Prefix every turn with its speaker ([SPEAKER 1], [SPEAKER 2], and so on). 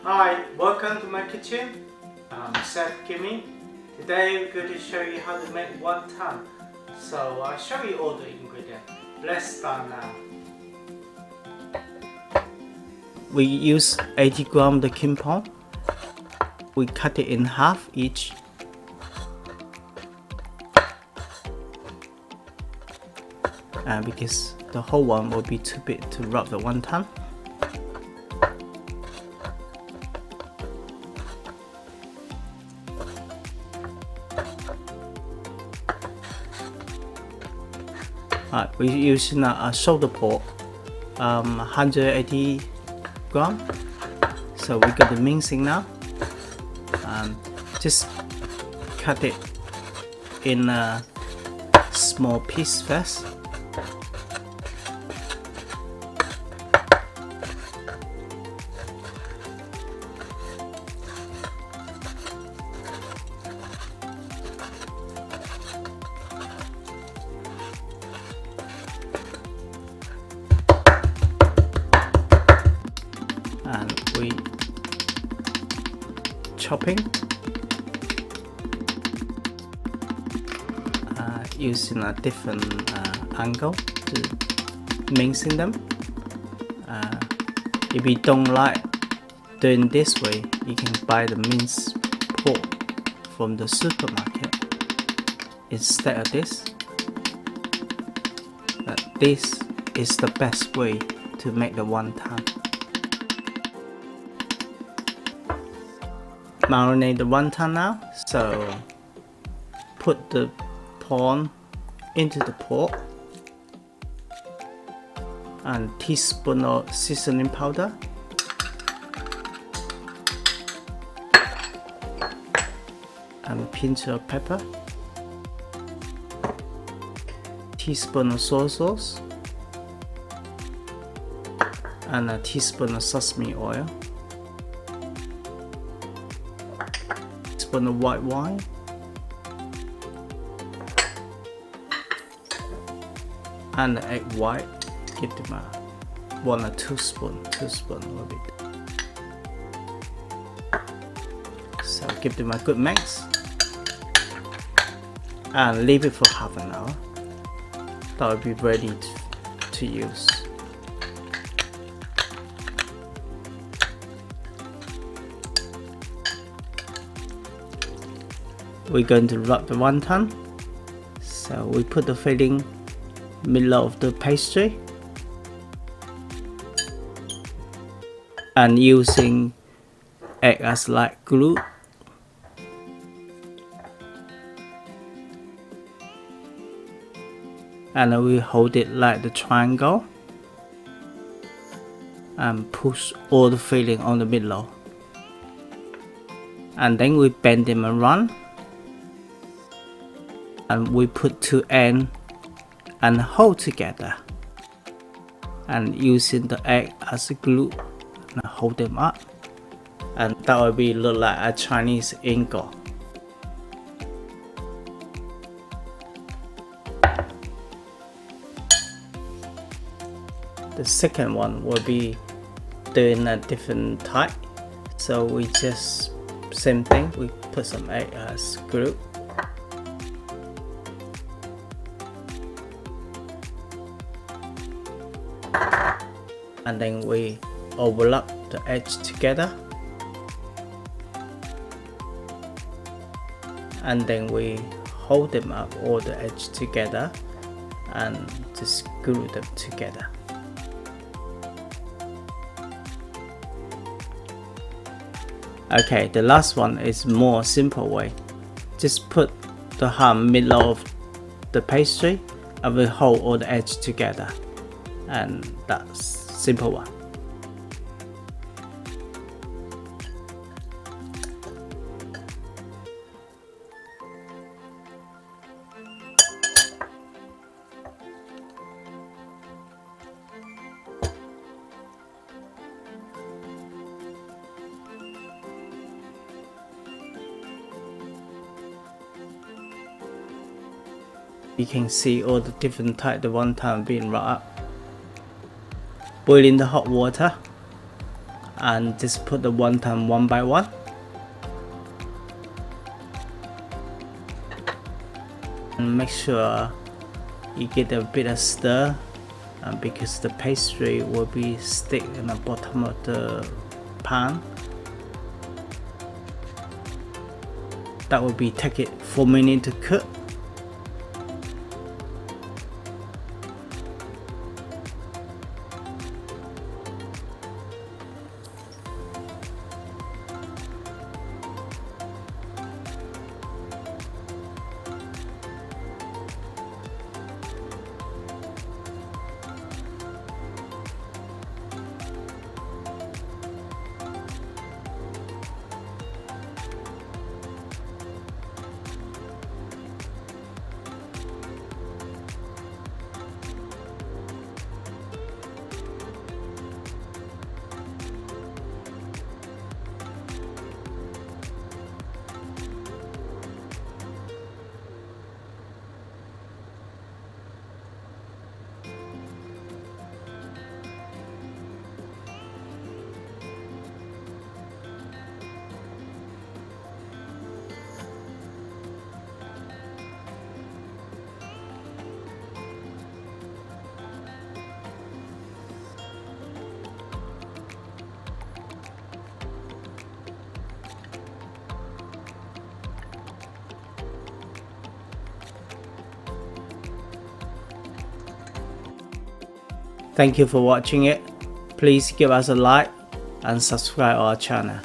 [SPEAKER 1] Hi, welcome to my kitchen. I'm Chef Kimmy. Today we're going to show you how to make wonton. So I'll show you all the ingredients. Let's start now. We use 80 grams of the kimpong. We cut it in half each. Because the whole one will be too big to wrap the wonton. We're using a shoulder pork, 180 grams. So we got the mincing now. Just cut it in a small piece first. And we chopping using a different angle to mincing them. If you don't like doing this way, you can buy the minced pork from the supermarket instead of this. This is the best way to make the wonton. Marinate the wonton now. So put the prawn into the pork and teaspoon of seasoning powder, and pinch of pepper, teaspoon of soy sauce, and a teaspoon of sesame oil, teaspoon of white wine, and the egg white. Give them a 1 or 2 spoon, a little bit. So give them a good mix and leave it for half an hour. That will be ready to use. We're going to wrap the wonton. So we put the filling middle of the pastry and using egg as like glue. And we hold it like the triangle and push all the filling on the middle. And then we bend them around and we put 2 ends and hold together, and using the egg as a glue and hold them up, and that will be look like a Chinese ingot. The second one will be doing a different type, so we just same thing, we put some egg as glue. And then we overlap the edge together, and then we hold them up all the edge together and just glue them together. Okay, the last one is more simple way. Just put the ham middle of the pastry and we hold all the edge together, and that's simple one. You can see all the different types of wonton being wrapped up. Boil in the hot water and just put the wonton one by one. And make sure you get a bit of stir because the pastry will be stick in the bottom of the pan. That will be take it 4 minutes to cook. Thank you for watching it. Please give us a like and subscribe our channel.